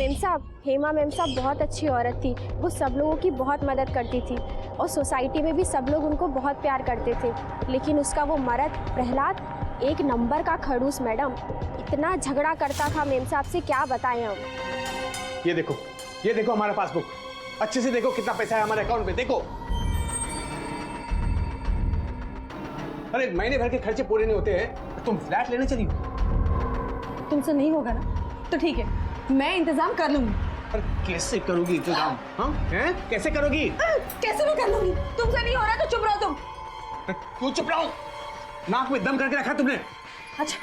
Ma'am साहब, Hema ma'am साहब बहुत अच्छी औरत थी। वो सब लोगों की बहुत मदद करती थी और सोसाइटी में भी सब लोग उनको बहुत प्यार करते थे। लेकिन उसका वो मर्द प्रहलाद एक नंबर का खड़ूस मैडम, इतना झगड़ा करता था मेम साहब से, क्या बताएं हम। ये देखो हमारा पासबुक, अच्छे से देखो कितना पैसा है हमारे अकाउंट में, देखो। अरे महीने भर के खर्चे पूरे नहीं होते हैं, तुम फ्लैट लेने चली हो। तुमसे नहीं होगा ना तो ठीक है, मैं इंतजाम कर लूंगी। अरे कैसे करोगी इंतजाम? हाँ हैं? कैसे करोगी? कैसे मैं कर लूंगी? तुमसे नहीं हो रहा तो चुप रहो तुम। क्यों चुप रहो? नाक में दम करके रखा तुमने। अच्छा,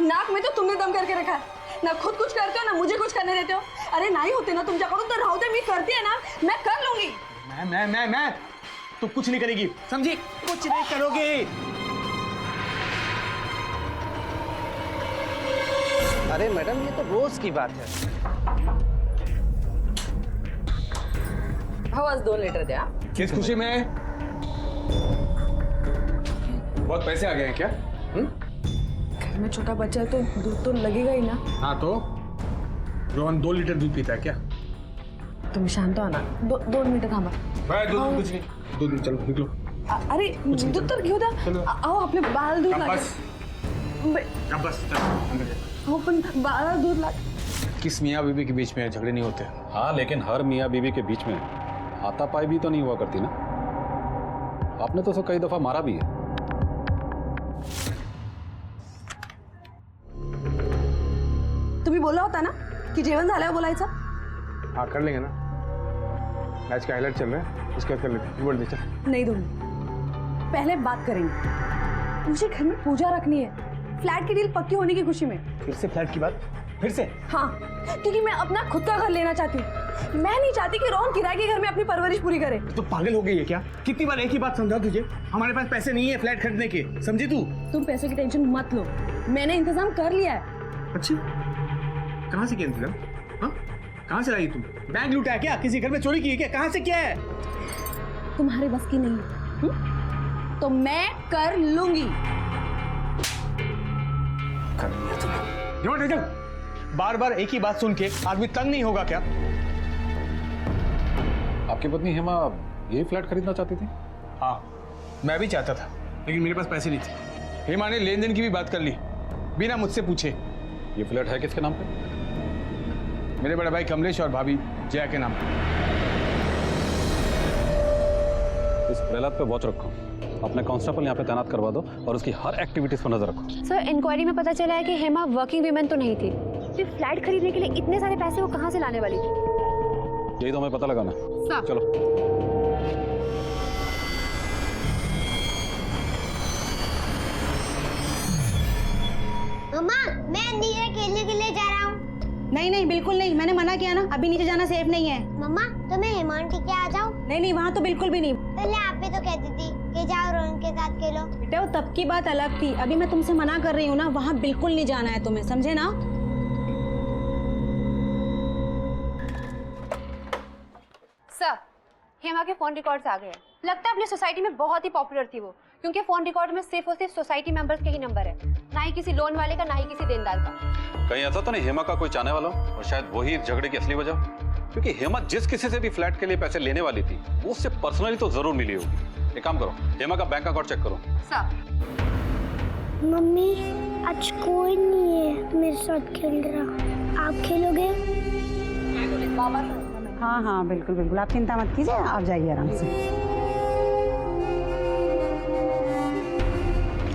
नाक में तो तुमने दम करके रखा है ना, खुद कुछ करते हो ना मुझे कुछ करने देते हो। अरे नहीं होते ना तुम जा करो तो राहुल मैं करती है ना, मैं कर लूंगी। मैं तू कुछ नहीं करेगी, समझी? कुछ नहीं करोगी। अरे मैडम ये तो रोज की बात है। आवाज 2 लीटर दे। किस खुशी में? बहुत पैसे आ गए हैं क्या? घर में छोटा बच्चा है तो दूध तो लगेगा ही ना। हाँ तो रोहन 2 लीटर दूध पीता है क्या? तुम शांत हो ना, 2 मिनिट थांबा। दूध कुछ नहीं, दूध चलो निकलो। अरे दूध तर घेऊ द्या। आओ आपले बाळ दूध लागेल। बस चलो अंदर जा। हो पण बाळाला दूध लाग। किस मियाँ बीबी के बीच में झगड़े नहीं होते। हाँ, लेकिन हर मियाँ बीवी के बीच में हाथापाई भी तो नहीं हुआ करती ना। आपने तो उसे कई दफा मारा भी है। तुम्ही बोला होता ना की जेवण झाल्यावर बोलायचं। हाँ कर लेंगे ना, मैच का हाईलाइट चल रहा है, उसके बाद कर लेते हैं। बोल दे चल। नहीं दूंगी, पहले बात करेंगे। मुझे घर में पूजा रखनी है, फ्लैट की डील पक्की होने की खुशी में। फिर से फ्लैट की बात? फिर से? हाँ, क्योंकि मैं अपना खुद का घर लेना चाहती हूँ। मैं नहीं चाहती कि रोहन किराए के घर में अपनी परवरिश पूरी करे। तो पागल हो गई है क्या? कितनी बार एक ही बात समझा तुझे? हमारे पास पैसे नहीं है फ्लैट खरीदने के, समझी तू? तुम पैसों की टेंशन मत लो, मैंने इंतजाम कर लिया है। अच्छा, कहाँ से किया इंतजाम? हाँ, कहाँ से लाई तुम? बैंक लूटा है क्या? किसी घर में चोरी की है क्या? कहाँ से किया है? तुम्हारे बस की नहीं है, तो मैं कर लूंगी। कर लिया तुमने। बार बार एक ही बात सुन के आदमी तंग नहीं होगा क्या? आपकी पत्नी हेमा यही फ्लैट खरीदना चाहती थी? हाँ, मैं भी चाहता था, लेकिन मेरे पास पैसे नहीं थे। हेमा ने लेन देन की भी बात कर ली बिना मुझसे पूछे। ये फ्लैट है किसके नाम पे? मेरे बड़े भाई कमलेश और भाभी जया के नाम पे। इस प्रहलाद पे वॉच रखो, अपने कांस्टेबल यहाँ पे तैनात करवा दो और उसकी हर एक्टिविटीज पर नजर रखो। सर, इंक्वायरी में पता चला है कि हेमा वर्किंग वीमेन तो नहीं थी। फिर फ्लैट खरीदने के लिए इतने सारे पैसे वो कहाँ से लाने वाली थी? यही तो हमें पता लगाना है। चलो। मम्मा, मैं नीचे खेलने के लिए जा रहा हूँ। नहीं नहीं बिल्कुल नहीं, मैंने मना किया ना, अभी नीचे जाना सेफ नहीं है। मम्मा, तो मैं हेमांटी के आ जाऊँ? नहीं नहीं, वहाँ तो बिल्कुल भी नहीं। पहले आप भी तो कहती थी कि जाओ रोहन के साथ खेलो। बेटा वो तब की बात अलग थी, अभी मैं तुमसे मना कर रही हूँ ना, वहाँ बिल्कुल नहीं जाना है तुम्हें, समझे ना? सर, हेमा के फोन रिकॉर्ड्स आ गए हैं। लगता है अपनी सोसाइटी में बहुत ही पॉपुलर थी वो, क्योंकि फोन रिकॉर्ड में सिर्फ और सिर्फ सोसाइटी मेंबर्स के ही नंबर है, ना ही किसी लोन वाले का, ना ही किसी देनदार का। कहीं ऐसा तो नहीं हेमा का कोई चाहने वाला हो और शायद वही झगड़े की असली वजह? क्योंकि हेमा जिस किसी से भी फ्लैट के लिए पैसे लेने वाली थी वो उससे पर्सनली तो जरूर मिली होगी। एक काम करो, हेमा का बैंक अकाउंट चेक करो। सर, मम्मी, आज कोई नहीं है मेरे साथ खेल रहा, आप खेलोगे? हाँ हाँ बिल्कुल बिल्कुल, आप चिंता मत कीजिए, आप जाइए आराम से।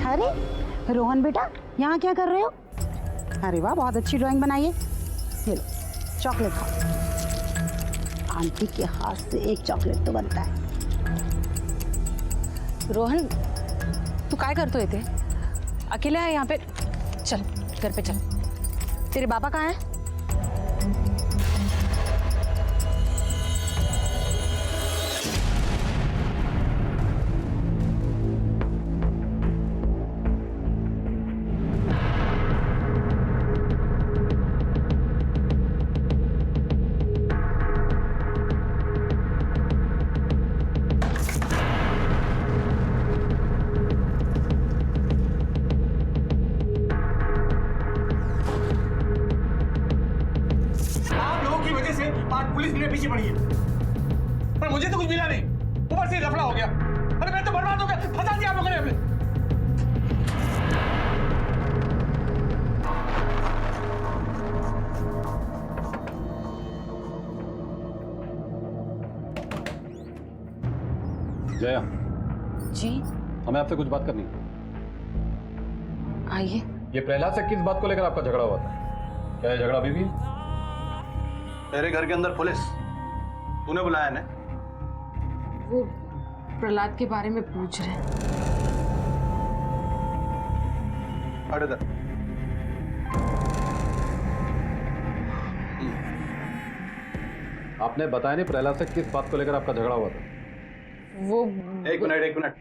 अरे रोहन बेटा, यहाँ क्या कर रहे हो? अरे वाह, बहुत अच्छी ड्राइंग बनाई है। ये लो चॉकलेट खाओ, आंटी के हाथ से एक चॉकलेट तो बनता है। रोहन, तू काय करतोय इथे? अकेला है यहाँ पे? चल घर पे चल। तेरे बाबा कहाँ है? से 5 पुलिस मेरे पीछे पड़ी है, पर मुझे तो कुछ मिला नहीं, ऊपर से लफड़ा हो गया। अरे मैं तो बर्बाद हो गया, फंसा दिया आप लोगों ने हमें। जया, जी हमें आपसे कुछ बात करनी है। आइए। ये प्रहलाद से किस बात को लेकर आपका झगड़ा हुआ था? क्या ये झगड़ा अभी भी है? मेरे घर के अंदर पुलिस, तूने बुलाया ना? वो प्रहलाद के बारे में पूछ रहे हैं। हट इधर। आपने बताया नहीं प्रहलाद से किस बात को लेकर आपका झगड़ा हुआ था? वो एक मिनट,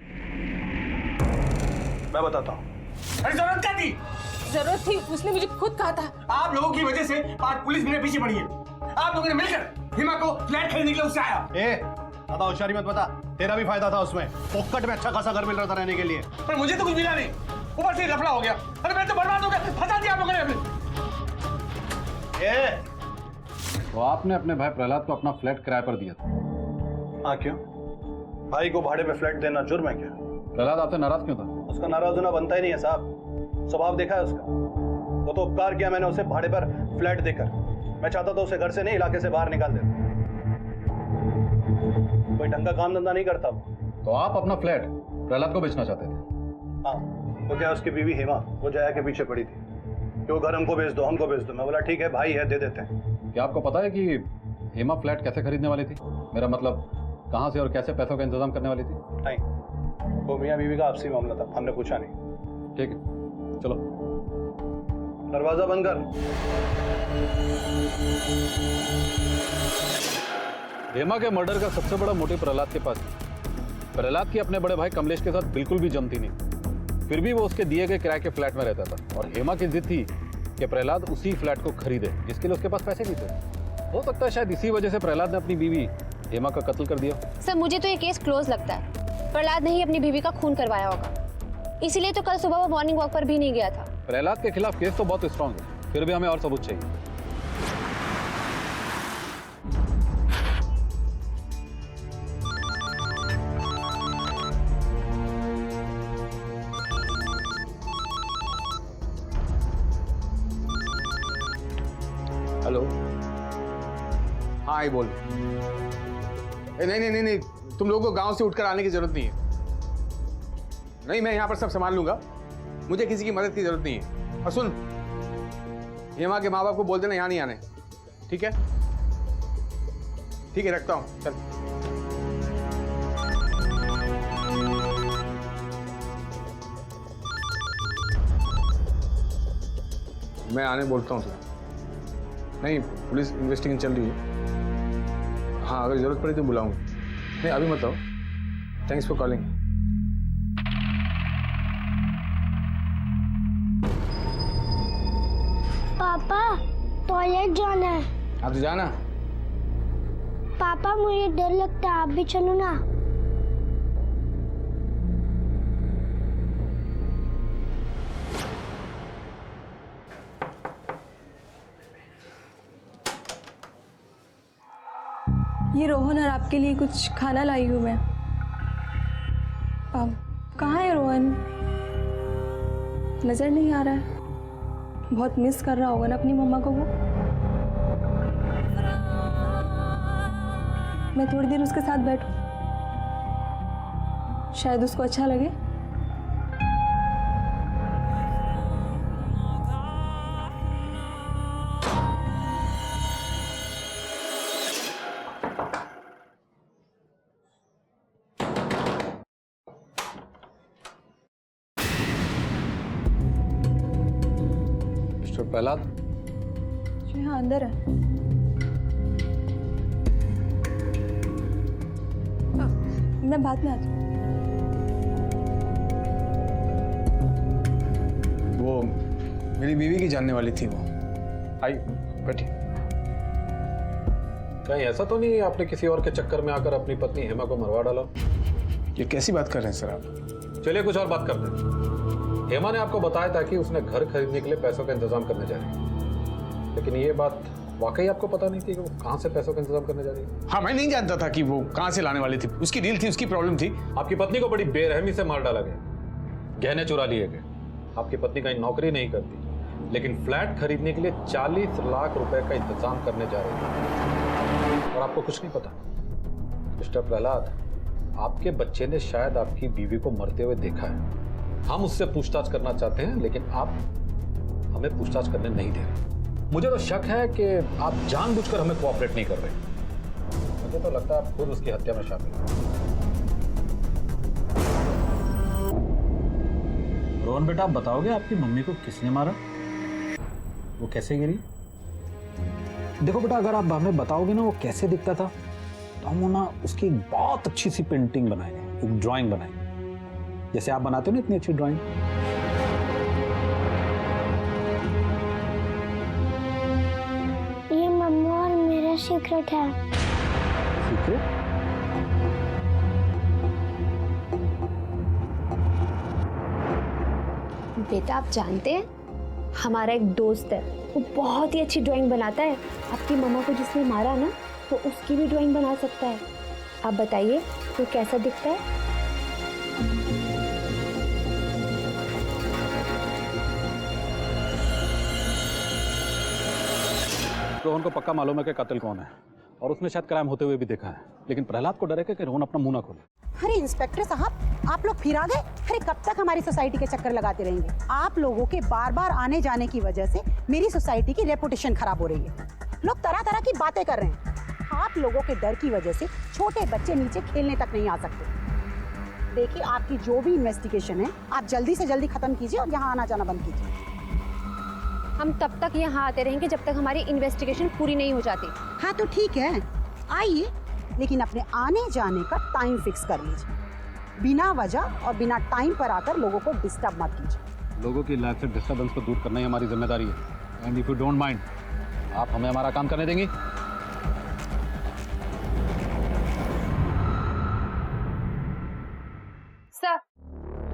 मैं बताता हूँ। अरे जरूरत क्या थी? जरूरत थी, उसने मुझे खुद कहा था। आप लोगों की वजह से 5 पुलिस मेरे पीछे पड़ी है। आप लोगों ने मिलकर हिमा को फ्लैट खरीदने के लिए उससे आया। ज्यादा होशियारी मत बता, तेरा भी फायदा था उसमें। पोकट में अच्छा खासा घर मिल रहा था रहने के लिए। पर मुझे तो कुछ मिला नहीं, ऊपर से लफड़ा हो गया। अरे मैं तो बर्बाद हो गया, फंसा दिया आप लोगों ने हमें। तो आपने अपने भाई प्रहलाद को अपना फ्लैट किराए पर दिया था? हाँ, क्यों? भाई को भाड़े पे फ्लैट देना जुर्म है क्या? प्रहलाद आपसे नाराज क्यों था? उसका नाराज होना बनता ही नहीं है साहब, स्वभाव देखा है उसका। वो तो उपकार किया मैंने उसे भाड़े पर फ्लैट देकर। मैं चाहता था उसे घर से नहीं, इलाके से बाहर निकाल देता। कोई ढंग का काम धंधा नहीं करता वो। तो आप अपना फ्लैट प्रहलाद को बेचना चाहते थे? हाँ, वो क्या, उसकी बीवी हेमा वो जया के पीछे पड़ी थी कि वो घर हमको बेच दो, हमको बेच दो। मैं बोला ठीक है, भाई है, दे देते हैं। क्या आपको पता है कि हेमा फ्लैट कैसे खरीदने वाली थी? मेरा मतलब कहाँ से और कैसे पैसों का इंतजाम करने वाली थी? नहीं, वो मियाँ बीवी का आपसी मामला था, हमने पूछा नहीं। ठीक है, चलो। दरवाजा बंद कर। हेमा के मर्डर का सबसे बड़ा मोटिव प्रहलाद के पास है। प्रहलाद की अपने बड़े भाई कमलेश के साथ बिल्कुल भी जमती नहीं, फिर भी वो उसके दिए गए किराए के फ्लैट में रहता था। और हेमा की जिद थी कि प्रहलाद उसी फ्लैट को खरीदे, जिसके लिए उसके पास पैसे नहीं थे। हो सकता है शायद इसी वजह से प्रहलाद ने अपनी बीवी हेमा का कत्ल कर दिया। सर मुझे तो ये केस क्लोज लगता है। प्रहलाद ने ही अपनी बीवी का खून करवाया होगा, इसीलिए तो कल सुबह वो मॉर्निंग वॉक पर भी नहीं गया था। प्रहलाद के खिलाफ केस तो बहुत स्ट्रांग है, फिर भी हमें और सबूत चाहिए। हेलो, हाँ आई बोल। नहीं, तुम लोगों को गांव से उठकर आने की जरूरत नहीं है। नहीं, मैं यहाँ पर सब संभाल लूंगा, मुझे किसी की मदद की जरूरत नहीं है। और सुन, हेमा के माँ बाप को बोल देना यहाँ नहीं आने, ठीक है? ठीक है, रखता हूँ, चल। मैं आने बोलता हूँ सर। नहीं, पुलिस इन्वेस्टिगेशन चल रही है। हाँ, अगर जरूरत पड़ी तो बुलाऊंगा। नहीं, अभी मत आओ। Thanks for calling. पापा टॉयलेट जाना है। आप तो जाना। पापा मुझे डर लगता है, आप भी चलो ना। ये रोहन और आपके लिए कुछ खाना लाई हूँ मैं। कहाँ है रोहन? नजर नहीं आ रहा है। बहुत मिस कर रहा होगा ना अपनी मम्मा को वो। मैं थोड़ी देर उसके साथ बैठूं, शायद उसको अच्छा लगे। मिस्टर प्रहलाद, जी हाँ, अंदर है। मैं बाद में आती हूँ। वो मेरी बीवी की जानने वाली थी वो। आई, बैठी। कहीं ऐसा तो नहीं आपने किसी और के चक्कर में आकर अपनी पत्नी हेमा को मरवा डाला? ये कैसी बात कर रहे हैं सर आप? चलिए कुछ और बात करते हैं। हेमा ने आपको बताया था कि उसने घर खरीदने के लिए पैसों का इंतजाम करने जा रही है, लेकिन ये बात वाकई आपको पता नहीं थी कि वो कहाँ से पैसों का इंतजाम करने जा रही है? हाँ, मैं नहीं जानता था कि वो कहाँ से लाने वाली थी। उसकी डील थी, उसकी प्रॉब्लम थी। आपकी पत्नी को बड़ी बेरहमी से मार डाला गया, गहने चुरा लिए गए। आपकी पत्नी कहीं नौकरी नहीं करती, लेकिन फ्लैट खरीदने के लिए 40 लाख रुपए का इंतजाम करने जा रही है और आपको कुछ नहीं पता। मिस्टर प्रहलाद, आपके बच्चे ने शायद आपकी बीवी को मरते हुए देखा है। हम उससे पूछताछ करना चाहते हैं, लेकिन आप हमें पूछताछ करने नहीं दे रहे। मुझे तो शक है कि आप जानबूझकर हमें कोऑपरेट नहीं कर रहे। मुझे तो लगता है आप खुद उसकी हत्या में शामिल हैं। रोहन बेटा, आप बताओगे आपकी मम्मी को किसने मारा, वो कैसे गिरी? देखो बेटा, अगर आप हमें बताओगे ना वो कैसे दिखता था, तो हम ना उसकी एक बहुत अच्छी सी पेंटिंग बनाएंगे, एक ड्राइंग बनाएंगे, जैसे आप बनाते हो ना इतनी अच्छी ड्राइंग। ये मम्मा और मेरा सीक्रेट है। सीक्रेट? बेटा, आप जानते हैं हमारा एक दोस्त है, वो बहुत ही अच्छी ड्राइंग बनाता है। आपकी मम्मा को जिसने मारा ना, वो उसकी भी ड्राइंग बना सकता है। आप बताइए वो कैसा दिखता है? रोहन को पक्का मालूम है कि कातिल कौन है और उसने शायद क्राइम होते हुए भी देखा है, लेकिन प्रहलाद को डर है कि रोहन अपना मुंह ना खोले। अरे इंस्पेक्टर साहब, आप लोग फिर आ गए? अरे कब तक हमारी सोसाइटी के चक्कर लगाते रहेंगे? आप लोगों के बार बार आने जाने की वजह से मेरी सोसाइटी की रेपुटेशन खराब हो रही है। लोग तरह तरह की बातें कर रहे हैं। आप लोगों के डर की वजह से छोटे बच्चे नीचे खेलने तक नहीं आ सकते। देखिए, आपकी जो भी इन्वेस्टिगेशन है, आप जल्दी से जल्दी खत्म कीजिए और यहाँ आना जाना बंद कीजिए। हम तब तक यहाँ आते रहेंगे जब तक हमारी इन्वेस्टिगेशन पूरी नहीं हो जाती। हाँ तो ठीक है, आइए, लेकिन अपने आने जाने का टाइम फिक्स कर लीजिए। बिना वजह और बिना टाइम पर आकर लोगों को डिस्टर्ब मत कीजिए। लोगों की लाइफ से डिस्टर्बेंस को दूर करना ही हमारी जिम्मेदारी है। And if you don't mind, आप हमें हमारा काम करने देंगी? सर,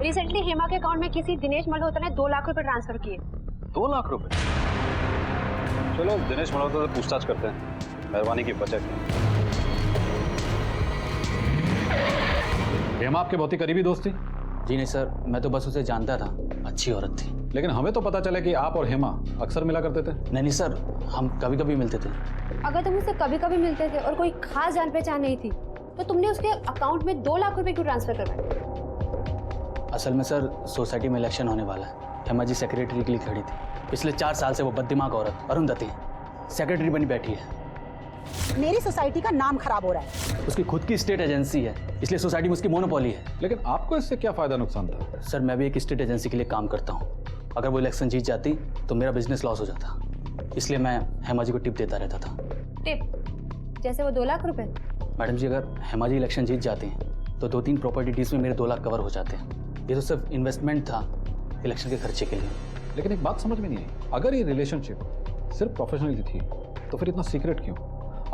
रिसेंटली हेमा के अकाउंट में किसी दिनेश मल्होत्रा ने 2 लाख रुपए ट्रांसफर किए। 2 लाख रुपए? चलो दिनेश मल्होत्रा से पूछताछ करते हैं, मेहरबानी की बचत। हेमा आपके बहुत ही करीबी दोस्त थी? जी नहीं सर, मैं तो बस उसे जानता था, अच्छी औरत थी। लेकिन हमें तो पता चला कि आप और हेमा अक्सर मिला करते थे। नहीं सर, हम कभी कभी मिलते थे। अगर तुम उससे कभी कभी मिलते थे और कोई खास जान पहचान नहीं थी, तो तुमने उसके अकाउंट में 2 लाख रुपए क्यों ट्रांसफर करवाए? असल में सर, सोसाइटी में इलेक्शन होने वाला है। हेमा जी सेक्रेटरी के लिए खड़ी थी। पिछले 4 साल से वो बददिमाग औरत अरुंधति सेक्रेटरी बनी बैठी है। मेरी सोसाइटी का नाम खराब हो रहा है। उसकी खुद की स्टेट एजेंसी है, इसलिए सोसाइटी में उसकी मोनोपोली है। लेकिन आपको इससे क्या फायदा नुकसान था? सर, मैं भी एक स्टेट एजेंसी के लिए काम करता हूँ। अगर वो इलेक्शन जीत जाती तो मेरा बिजनेस लॉस हो जाता, इसलिए मैं हेमा जी को टिप देता रहता था। टिप? जैसे वो 2 लाख रुपए? मैडम जी, अगर हेमा जी इलेक्शन जीत जाती हैं तो 2-3 प्रॉपर्टी डील्स में मेरे 2 लाख कवर हो जाते हैं। ये तो सिर्फ इन्वेस्टमेंट था इलेक्शन के खर्चे के लिए। लेकिन एक बात समझ में नहीं आई, अगर ये रिलेशनशिप सिर्फ प्रोफेशनल थी तो फिर इतना सीक्रेट क्यों?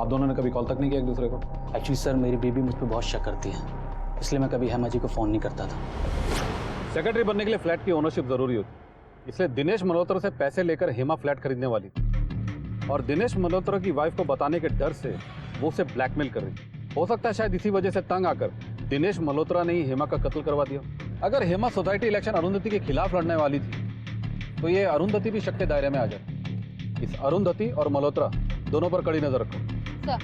आप दोनों ने कभी कॉल तक नहीं किया एक दूसरे को? एक्चुअली सर, मेरी बीबी मुझ पर बहुत शक करती है, इसलिए मैं कभी हेमा जी को फ़ोन नहीं करता था। सेक्रेटरी बनने के लिए फ्लैट की ओनरशिप जरूरी होती, इसलिए दिनेश मल्होत्रा से पैसे लेकर हेमा फ्लैट खरीदने वाली थी और दिनेश मल्होत्रा की वाइफ को बताने के डर से वो उसे ब्लैकमेल कर रही थी। हो सकता है शायद इसी वजह से तंग आकर दिनेश मल्होत्रा ने ही हेमा का कत्ल करवा दिया। अगर हेमा सोसाइटी इलेक्शन अरुंधति के खिलाफ लड़ने वाली थी तो ये अरुंधति भी शक के दायरे में आ जाए। इस अरुंधति और मल्होत्रा दोनों पर कड़ी नजर रखो। सर,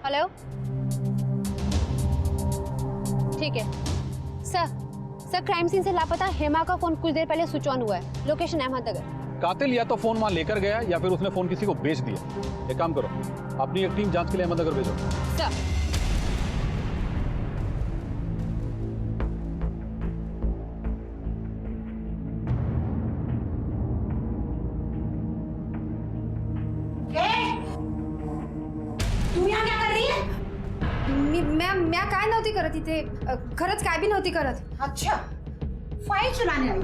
हेलो, ठीक है सर। सर, क्राइम सीन से लापता हेमा का फोन कुछ देर पहले स्विच ऑन हुआ है। लोकेशन अहमदनगर। कातिल या तो फोन वहां लेकर गया या फिर उसने फोन किसी को बेच दिया। एक काम करो, अपनी एक टीम जांच के लिए अहमदनगर भेजो। सर, तू यहाँ क्या कर रही है? मैं काय नव्हती करत इथे, खरंच काय बी नव्हती करत। अच्छा, फाइल चुराने आई?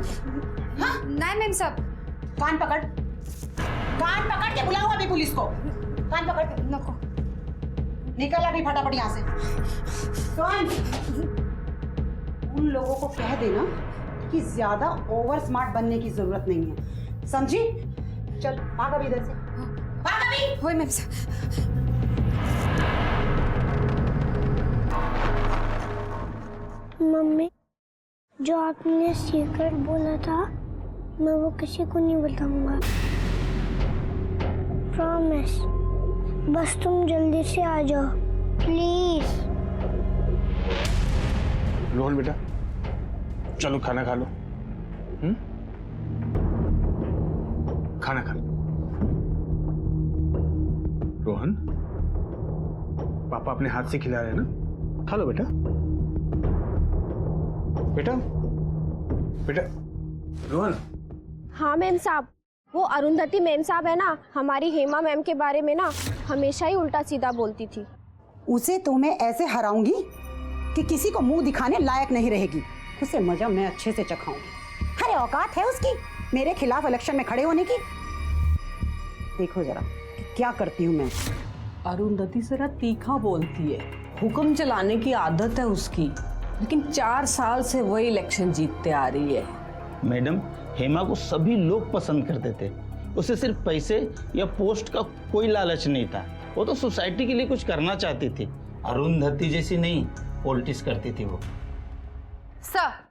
हाँ? नाही मॅम साहब। कान पकड़ के बुलाओ अभी पुलिस को। कान पकड़। नको। निकल अभी फटाफट यहाँ से। कौन? उन लोगों को कह देना कि ज्यादा ओवर स्मार्ट बनने की जरूरत नहीं है, समझी? चल भाग अभी इधर से, भाग अभी। होय मैम साहब। मम्मी, जो आपने सीक्रेट बोला था मैं वो किसी को नहीं बताऊंगा, प्रॉमिस। बस तुम जल्दी से आ जाओ प्लीज। रोहन बेटा चलो खाना खा लो। खाना खा लो। रोहन पापा अपने हाथ से खिला रहे हैं ना, खा लो बेटा। बेटा बेटा रोहन। हाँ मैम साहब, वो अरुंधति मैम साहब है ना, हमारी हेमा मैम के बारे में ना हमेशा ही उल्टा सीधा बोलती थी। उसे तो मैं ऐसे हराऊंगी कि किसी को मुंह दिखाने लायक नहीं रहेगी। उसे मजा मैं अच्छे से चखाऊंगी। अरे औकात है उसकी मेरे खिलाफ इलेक्शन में खड़े होने की। देखो जरा क्या करती हूँ मैं। अरुंधति जरा तीखा बोलती है, हुक्म चलाने की आदत है उसकी, लेकिन 4 साल से वही इलेक्शन जीतते आ रही है। मैडम, हेमा को सभी लोग पसंद करते थे। उसे सिर्फ पैसे या पोस्ट का कोई लालच नहीं था। वो तो सोसाइटी के लिए कुछ करना चाहती थी। अरुंधति जैसी नहीं, पॉलिटिक्स करती थी वो। सर,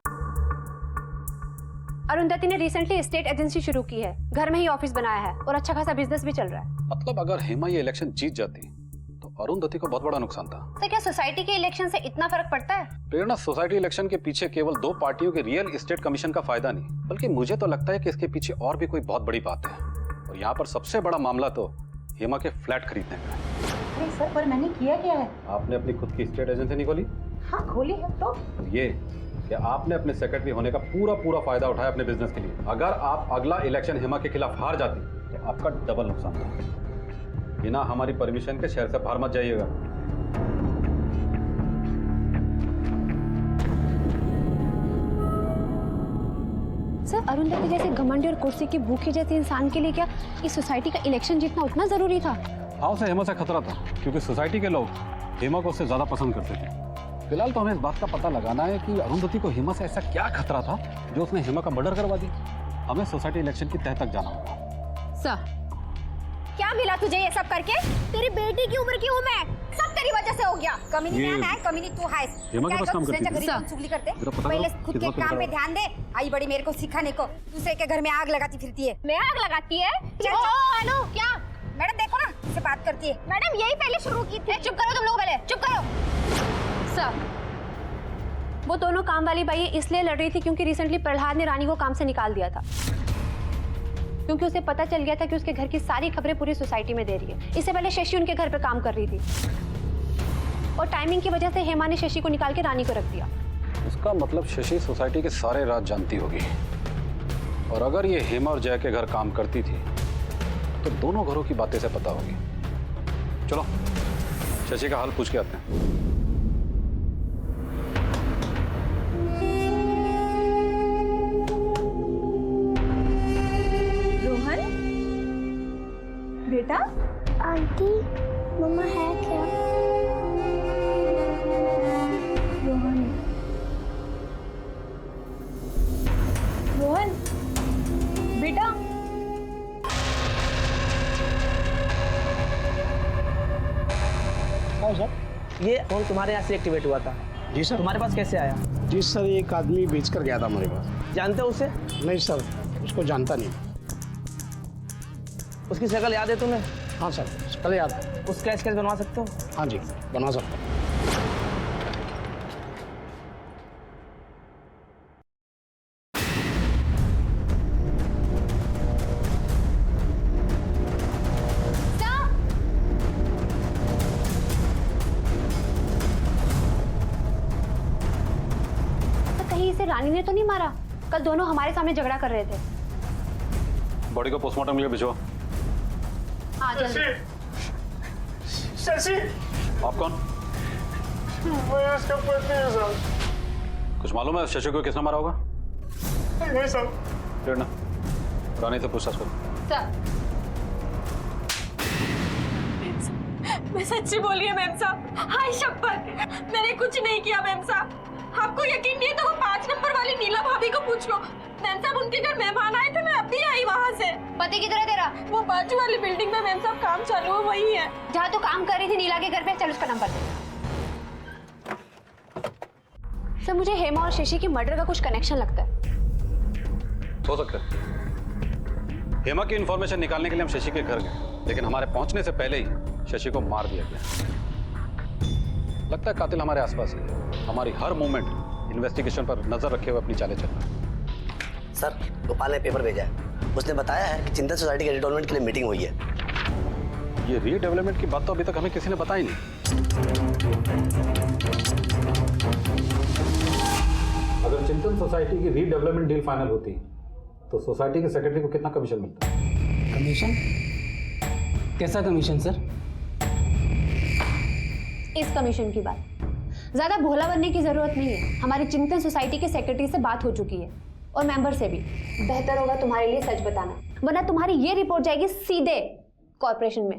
अरुंधति ने रिसेंटली स्टेट एजेंसी शुरू की है, घर में ही ऑफिस बनाया है और अच्छा खासा बिजनेस भी चल रहा है। मतलब अगर हेमा ये इलेक्शन जीत जाती तो अरुंधति को बहुत बड़ा नुकसान था। तो क्या सोसाइटी के इलेक्शन से इतना फर्क पड़ता है? प्रेरणा, सोसाइटी इलेक्शन के पीछे केवल 2 पार्टियों के रियल एस्टेट कमीशन का फायदा नहीं, बल्कि मुझे तो लगता है कि इसके पीछे और भी कोई बहुत बड़ी बात है। और यहाँ पर सबसे बड़ा मामला तो हेमा के फ्लैट खरीदने का है। अरे सर, पर मैंने किया क्या है? आपने अपनी खुद की स्टेट एजेंसी नहीं खोली? हाँ खोली है। तो ये कि आपने अपने सेक्रेटरी होने का पूरा फायदा उठाया अपने बिजनेस के लिए। अगर आप अगला इलेक्शन हेमा के खिलाफ हार जाती तो आपका डबल नुकसान था। बिना हमारी परमिशन के शहर से बाहर मत जाइएगा। सर, अरुंधति जैसे घमंडी और कुर्सी की भूखी जैसे इंसान के लिए क्या इस सोसाइटी का इलेक्शन जीतना उतना जरूरी था? हाँ, उसे हेमा से खतरा था, क्योंकि सोसाइटी के लोग हेमा को उससे ज्यादा पसंद करते थे। फिलहाल तो हमें इस बात का पता लगाना है कि अरुंधति को हेमा से ऐसा क्या खतरा था जो उसने हेमा का मर्डर करवा दी। हमें सोसाइटी इलेक्शन की तह तक जाना होगा। सर, क्या मिला तुझे ये सब करके? तेरी बेटी की उम्र की हूँ मैं, सब तेरी वजह से हो गया। कमीनी मैन है, कमीनी तू है। हेमा के पास काम करती थी। चुगली करते, पता पहले करो, खुद के कितना काम तुम्हारा- पे ध्यान दे। आई बड़ी मेरे को सिखाने को, दूसरे के घर में आग लगाती फिरती है। मैं आग लगाती है? हेलो, क्या मैडम देखो ना, इससे बात करती है। मैडम यही पहले शुरू की थी। चुप करो तुम लोग, पहले चुप करो। सर, वो दोनों काम वाली बाई इसलिए लड़ रही थी क्योंकि रिसेंटली प्रहलाद ने रानी को काम से निकाल दिया था, क्योंकि उसे पता चल गया था कि उसके घर की सारी खबरें पूरी सोसाइटी में दे रही है। इससे पहले शशि उनके घर पे काम कर रही थी और टाइमिंग की वजह से हेमा ने शशि को निकाल के रानी को रख दिया। इसका मतलब शशि सोसाइटी के सारे राज जानती होगी, और अगर ये हेमा और जय के घर काम करती थी तो दोनों घरों की बातें से पता होगी। चलो शशि का हाल पूछ के आते हैं। रोहन बेटा। आंटी, मम्मा है क्या? रोहन, रोहन बेटा। सर, ये फोन तुम्हारे यहाँ से एक्टिवेट हुआ था? जी सर। तुम्हारे पास कैसे आया? जी सर, एक आदमी बेच कर गया था हमारे पास। जानते हो उसे? नहीं सर, उसको जानता नहीं। उसकी शक्ल याद है तुम्हें? हाँ सर, कल याद है। उसका स्केच बनवा सकते हो? हाँ जी, बना सकता हूँ। कहीं इसे रानी ने तो नहीं मारा? कल दोनों हमारे सामने झगड़ा कर रहे थे। बॉडी को पोस्टमार्टम के लिए भिजवा। हाँ जल्दी। शशि, आप कौन? मैं उसका पति हूँ सर। कुछ मालूम है शशि को किसने मारा होगा? नहीं सर। प्रेरणा, रानी से पूछताछ करो। सर, मैं सच्ची बोल रही हूँ मैम साहब, हाय शपथ मैंने कुछ नहीं किया मैम साहब। आपको यकीन नहीं है तो वो 5 नंबर वाली नीला भाभी को पूछ लो। मैम साहब उनके घर मेहमान आए थे, मैं अभी आई वहाँ से। पति किधर है तेरा? वो बाजू वाली बिल्डिंग में मैम साहब काम चालू है, वही है। जहाँ तू काम कर रही थी नीला के घर पे, चल उसका नंबर दे। सर मुझे हेमा और शशि की मर्डर का कुछ कनेक्शन लगता है। हो सकता है। हेमा की इंफॉर्मेशन निकालने के लिए हम शशि के घर गए, लेकिन हमारे पहुंचने से पहले ही शशि को मार दिया गया। लगता है कातिल हमारे आसपास ही है। हमारी हर मूवमेंट इन्वेस्टिगेशन पर नजर रखे हुए अपनी चालें चल रहा है। सर गोपाल ने पेपर भेजा है, उसने बताया है कि चिंतन सोसाइटी के रिडेवलपमेंट के लिए मीटिंग हुई है। ये रीडेवलपमेंट की बात तो अभी तक हमें किसी ने बताई नहीं। अगर चिंतन सोसाइटी की रीडेवलपमेंट डील फाइनल होती तो सोसाइटी के सेक्रेटरी को कितना कमीशन मिलता? कमीशन? कैसा कमीशन सर? इस कमीशन की बात। ज्यादा भोला बनने की जरूरत नहीं है। हमारी चिंतन सोसाइटी के सेक्रेटरी से बात हो चुकी है और मेंबर से भी। बेहतर होगा तुम्हारे लिए सच बताना, वरना तुम्हारी ये रिपोर्ट जाएगी सीधे कॉर्पोरेशन में।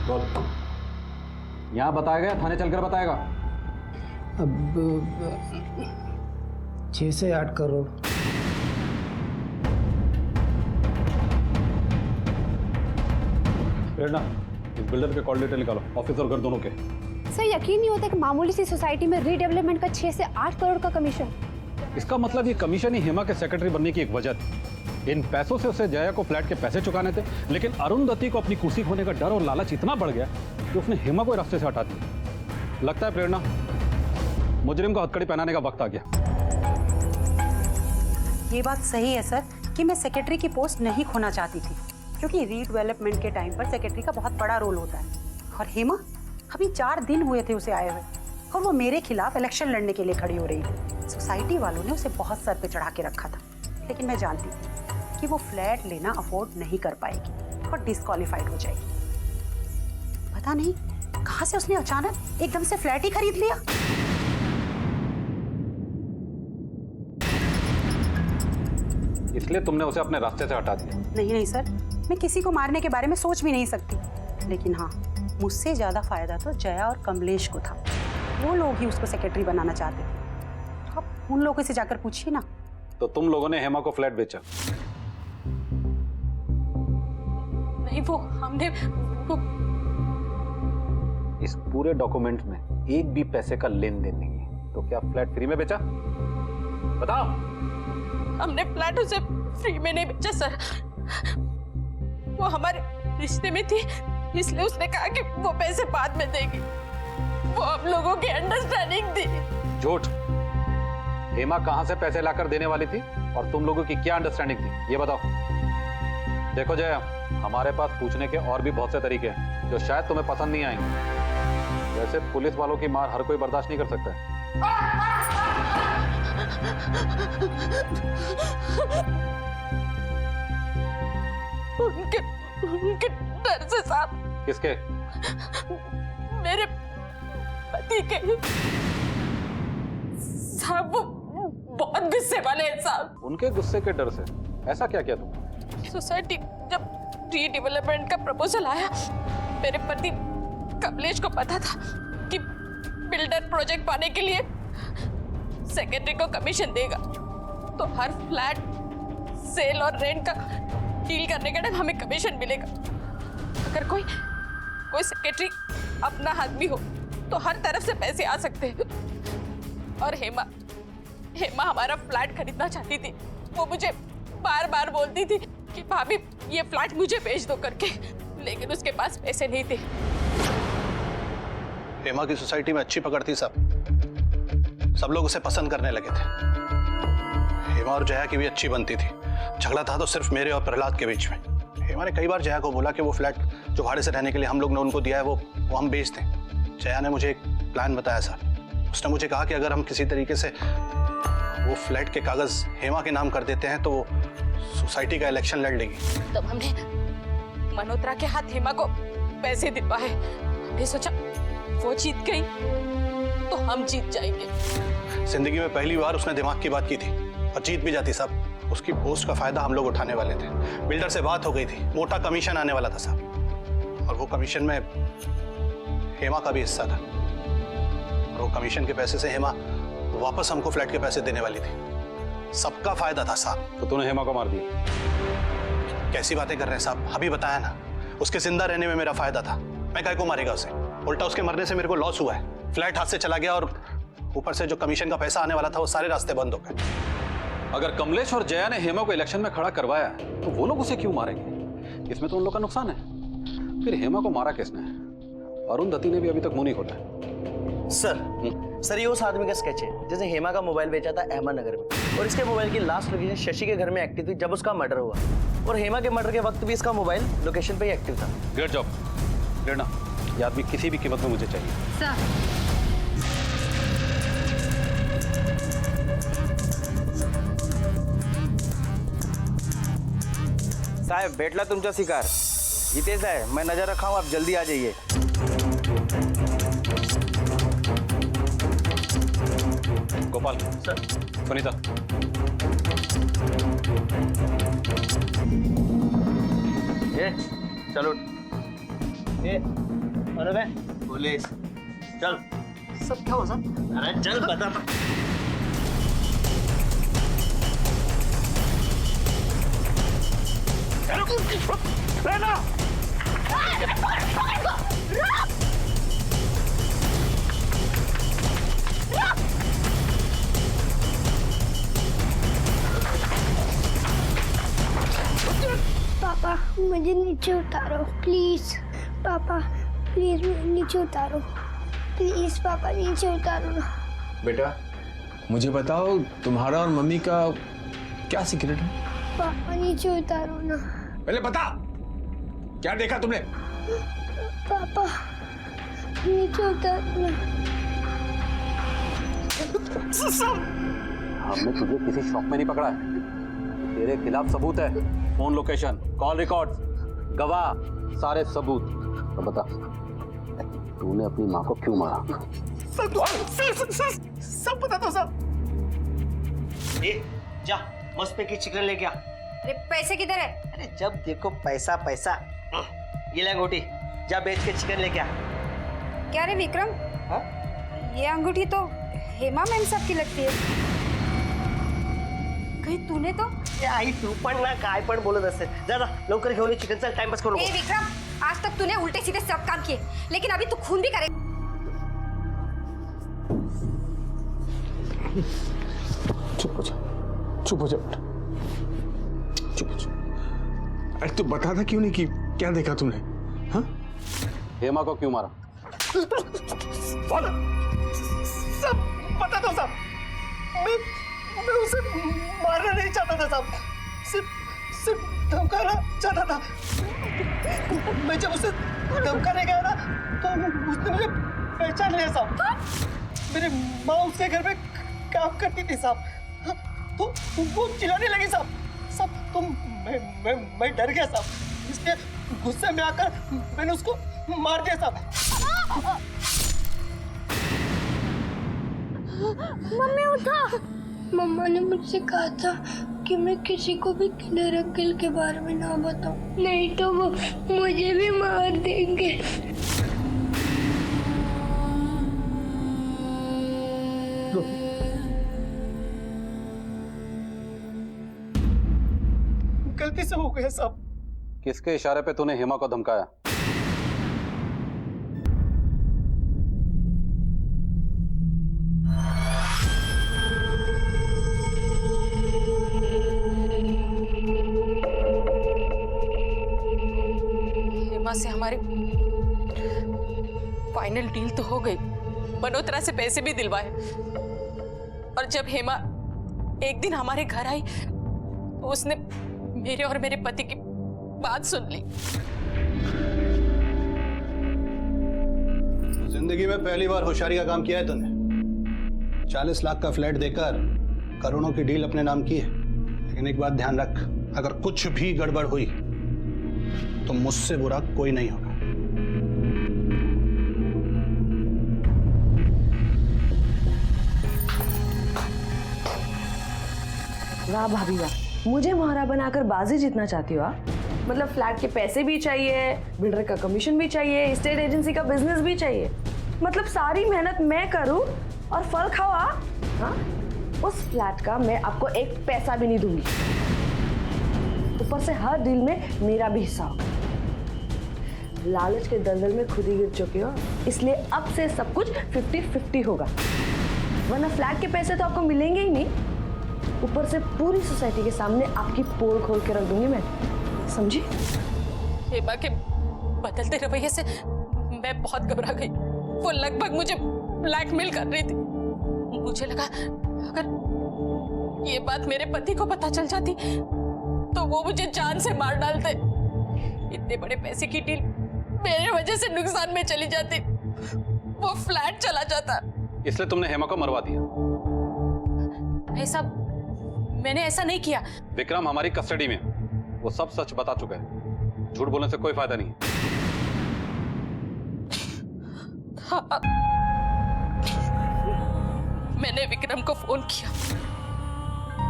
बोल। यहाँ बताया गया, थाने चलकर बताएगा? अब 6 से 8 करोड़। प्रेरणा, इस बिल्डर के कॉल डिटेल निकालो, ऑफिस और घर दोनों के। सर यकीन नहीं होता कि मामूली सी सोसाइटी में रीडेवलपमेंट का 6 से 8 करोड़ का कमीशन। इसका मतलब ये कमीशन ही हेमा के सेक्रेटरी बनने की एक वजह थी। इन पैसों से उसे जया को फ्लैट के पैसे चुकाने थे, लेकिन अरुंधति को अपनी कुर्सी खोने का डर और लालच इतना बढ़ गया कि उसने हेमा को रास्ते से हटा दिया। लगता है प्रेरणा, मुजरिम को हथकड़ी पहनाने का वक्त आ गया। ये बात सही है सर कि मैं सेक्रेटरी की पोस्ट नहीं खोना चाहती थी, क्योंकि रीडेवलपमेंट के टाइम पर सेक्रेटरी का बहुत बड़ा रोल होता है। और हेमा अभी 4 दिन हुए थे उसे आए हुए, और वो मेरे खिलाफ इलेक्शन लड़ने के लिए खड़ी हो रही थी। सोसाइटी वालों ने उसे बहुत सर पे चढ़ा के रखा था, लेकिन मैं जानती थी कि वो फ्लैट लेना अफोर्ड नहीं कर पाएगी और डिस्क्वालीफाइड हो जाएगी। पता नहीं कहां से उसने अचानक एकदम से फ्लैट ही खरीद लिया। इसलिए तुमने उसे अपने रास्ते से हटा दिया? नहीं सर, मैं किसी को मारने के बारे में सोच भी नहीं सकती, लेकिन हाँ, मुझसे ज्यादा फायदा तो जया और कमलेश को था। वो लोग ही उसको सेक्रेटरी बनाना चाहते थे। तो अब उन लोगों से जाकर पूछिए ना। तो तुम लोगों ने हेमा को फ्लैट बेचा? नहीं, वो हमने इस पूरे डॉक्यूमेंट में एक भी पैसे का लेन देन नहीं है, तो क्या फ्लैट फ्री में बेचा? बताओ। हमने फ्लैट उसे फ्री में नहीं बेचा सर, वो हमारे रिश्ते में थी, इसलिए उसने कहा कि वो पैसे बाद में देगी। वो हम लोगों की अंडरस्टैंडिंग थी। झूठ। हेमा कहां से पैसे लाकर देने वाली थी और तुम लोगों की क्या अंडरस्टैंडिंग थी, ये बताओ। देखो जय, हमारे पास पूछने के और भी बहुत से तरीके हैं जो शायद तुम्हें पसंद नहीं आएंगे। वैसे पुलिस वालों की मार हर कोई बर्दाश्त नहीं कर सकता है। उनके डर से साहब। किसके? मेरे पति के साहब, वो बहुत गुस्से वाले हैं साहब। उनके गुस्से के डर से ऐसा क्या किया तुम? सोसाइटी जब रीडेवलपमेंट का प्रपोजल आया, मेरे पति कमलेश को पता था कि बिल्डर प्रोजेक्ट पाने के लिए सेक्रेटरी को कमीशन देगा, तो हर फ्लैट सेल और रेंट का डील करने के टाइम हमें कमीशन मिलेगा। अगर कोई सेक्रेटरी अपना आदमी हो तो हर तरफ से पैसे आ सकते हैं। और हेमा हमारा फ्लैट खरीदना चाहती थी। वो मुझे बार बार बोलती थी कि भाभी ये फ्लैट मुझे बेच दो करके, लेकिन उसके पास पैसे नहीं थे। हेमा की सोसाइटी में अच्छी पकड़ थी सब लोग उसे पसंद करने लगे थे। हेमा और जया की भी अच्छी बनती थी। झगड़ा था तो सिर्फ मेरे और प्रहलाद के बीच में। हेमा ने कई बार जया को बोला कि वो फ्लैट जो भाड़े से रहने के लिए हम लोग ने उनको दिया है वो हम बेच दें। जया ने मुझे एक प्लान बताया सर। उसने मुझे कहा कि अगर हम किसी तरीके से वो फ्लैट के कागज हेमा के नाम कर देते हैं तो वो सोसाइटी का इलेक्शन लड़ लेगी। तब हमने मल्होत्रा के हाथ हेमा को पैसे दिलवाए। हमने सोचा वो जीत गई तो हम जीत जाएंगे। जिंदगी में पहली बार उसने दिमाग की बात की थी और जीत भी जाती साहब। उसकी पोस्ट का फायदा हम लोग उठाने वाले थे। बिल्डर से बात हो गई थी, मोटा कमीशन आने वाला था साहब, और वो कमीशन में हेमा का भी हिस्सा था। और वो कमीशन के पैसे से हेमा वापस हमको फ्लैट के पैसे देने वाली थी। सबका फायदा था साहब। तो तूने हेमा को मार दिया? कैसी बातें कर रहे हैं साहब? अभी बताया ना, उसके जिंदा रहने में मेरा फायदा था। मैं काय को मारेगा उसे? उल्टा उसके मरने से मेरे को लॉस हुआ है। फ्लैट हाथ से चला गया और ऊपर से जो कमीशन का पैसा आने वाला था वो सारे रास्ते बंद हो गए। अगर कमलेश और जया ने हेमा को इलेक्शन में खड़ा करवाया तो वो लोग उसे क्यों मारेंगे? इसमें तो उन लोग का नुकसान है। फिर हेमा को मारा किसने? अरुंधति ने भी अभी तक मुंह नहीं खोला है। सर ये उस आदमी का स्केच है जिसने हेमा का मोबाइल बेचा था अहमदनगर में, और इसके मोबाइल की लास्ट लोकेशन शशि के घर में एक्टिव थी जब उसका मर्डर हुआ, और हेमा के मर्डर के वक्त भी इसका मोबाइल लोकेशन पे ही एक्टिव था। ग्रेट जॉब प्रेरणा, ये आदमी किसी भी कीमत में मुझे चाहिए। सर साहेब भेटला तुमचा शिकार, इथेच आहे, मैं नजर रखा हूं, आप जल्दी आ जाइए। गोपाल सर, सुनीता ये चलो, ये अरे पुलिस चल। सब क्या हुआ सर? अरे चल बता। पापा मुझे नीचे उतारो प्लीज। पापा प्लीज नीचे उतारो, प्लीज पापा नीचे उतारो ना। बेटा मुझे बताओ, तुम्हारा और मम्मी का क्या सीक्रेट है? पापा नीचे उतारो ना। पहले बता, क्या देखा तुमने? पापा नीचे उतारो ना। हमने तुझे किसी शॉप में नहीं पकड़ा है। तेरे खिलाफ सबूत है, फोन लोकेशन, कॉल रिकॉर्ड्स, गवाह, सारे सबूत। तो बता, तूने अपनी माँ को क्यों मारा? सब बता दो सब। ये जा मस्त पे की चिकन लेके आ। अरे पैसे किधर है? अरे जब देखो पैसा पैसा। ये ले अंगूठी, जा बेच के चिकन लेके आ। क्या रे विक्रम? हा? ये अंगूठी तो हेमा मैम सब की लगती है। कहीं तूने तो? आई तू पण ना काय पण बोलत असते। जा जा लवकर घेऊन ये चिकन, चल टाइम पास करू नको। ए विक्रम, आज तक तूने उल्टे सीधे सब काम किए, लेकिन अभी तू खून भी करे। चुप हो जा, चुप हो जा, चुप हो जा। अरे तू बताता क्यों नहीं कि क्या देखा तुमने? हाँ? हेमा को क्यों मारा? सब बता दो सब। मैं उसे मारना नहीं चाहता था साहब, सिर्फ धमकाना चाहता था। मैं जब उसे धमकाने गया ना तो उसने मुझे पहचान लिया साहब। मेरी माँ उसके घर में काम करती थी साहब, तो वो चिल्लाने लगी साहब। सब तो मैं डर गया साहब, इसलिए गुस्से में आकर मैंने उसको मार दिया साहब। मम्मी उठा। मम्मा ने मुझसे कहा था कि मैं किसी को भी किलर अंकल के बारे में ना बताऊं, नहीं तो वो मुझे भी मार देंगे। गलती से हो गया साहब। किसके इशारे पे तूने हेमा को धमकाया? हेमा से हमारी फाइनल डील तो हो गई, मनोतरा से पैसे भी दिलवाए, और जब हेमा एक दिन हमारे घर आई तो उसने मेरे और मेरे पति की बात सुन ली। जिंदगी में पहली बार होशियारी का काम किया है तूने। 40 लाख का फ्लैट देकर करोड़ों की डील अपने नाम की है। लेकिन एक बात ध्यान रख, अगर कुछ भी गड़बड़ हुई तो मुझसे बुरा कोई नहीं होगा। वाह भाभी वाह, मुझे महारा बनाकर बाजी जीतना चाहती हो आप? मतलब फ्लैट के पैसे भी चाहिए, बिल्डर का कमीशन भी चाहिए, स्टेट एजेंसी का बिजनेस भी चाहिए। मतलब सारी मेहनत मैं करूं और फल खाओ आप? हाँ? उस फ्लैट का मैं आपको एक पैसा भी नहीं दूंगी। ऊपर से हर डील में मेरा भी हिस्सा होगा। लालच के दलदल में खुद ही गिर चुके हो, इसलिए अब से सब कुछ 50-50 होगा, वरना फ्लैट के पैसे तो आपको मिलेंगे ही नहीं। ऊपर से पूरी सोसाइटी के सामने आपकी पोल खोल के रख दूंगी मैं, समझी? हेमा के बदलते रवैये से मैं बहुत घबरा गई। वो लगभग मुझे ब्लैकमेल कर रही थी। मुझे लगा अगर ये बात मेरे पति को पता चल जाती तो वो मुझे जान से मार डालते। इतने बड़े पैसे की डील मेरे वजह से नुकसान में चली जाती, वो फ्लैट चला जाता। इसलिए तुमने हेमा को मरवा दिया? ऐसा मैंने ऐसा नहीं किया। विक्रम हमारी कस्टडी में, वो सब सच बता चुका है, झूठ बोलने से कोई फायदा नहीं है। हाँ। मैंने विक्रम को फोन किया,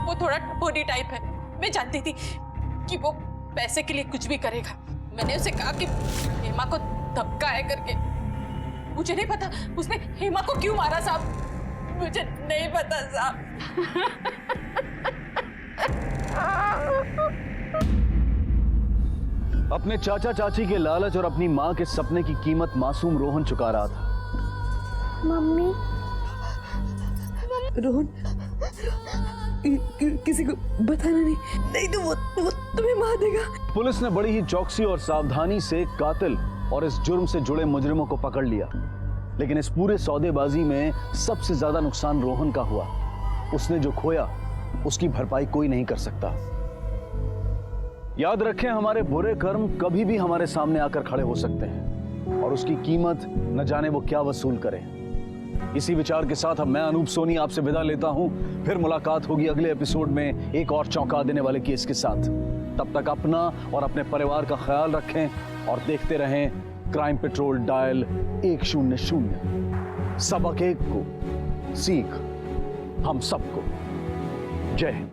वो थोड़ा टपोरी टाइप है, मैं जानती थी कि वो पैसे के लिए कुछ भी करेगा। मैंने उसे कहा कि हेमा को धक्का है करके। मुझे नहीं पता उसने हेमा को क्यों मारा साहब, मुझे नहीं पता साहब। अपने चाचा चाची के लालच और अपनी माँ के सपने की कीमत मासूम रोहन चुका रहा था। मम्मी, रोहन किसी को बताना नहीं, नहीं तो वो तुम्हें मार देगा। पुलिस ने बड़ी ही चौकसी और सावधानी से कातिल और इस जुर्म से जुड़े मुजरिमों को पकड़ लिया, लेकिन इस पूरे सौदेबाजी में सबसे ज्यादा नुकसान रोहन का हुआ। उसने जो खोया उसकी भरपाई कोई नहीं कर सकता। याद रखें, हमारे बुरे कर्म कभी भी हमारे सामने आकर खड़े हो सकते हैं और उसकी कीमत न जाने वो क्या वसूल करें। इसी विचार के साथ अब मैं अनूप सोनी आपसे विदा लेता हूं। फिर मुलाकात होगी अगले एपिसोड में एक और चौंका देने वाले केस के साथ। तब तक अपना और अपने परिवार का ख्याल रखें और देखते रहें क्राइम पेट्रोल डायल 100। सबक एक को, सीख हम सबको। जय हिंद।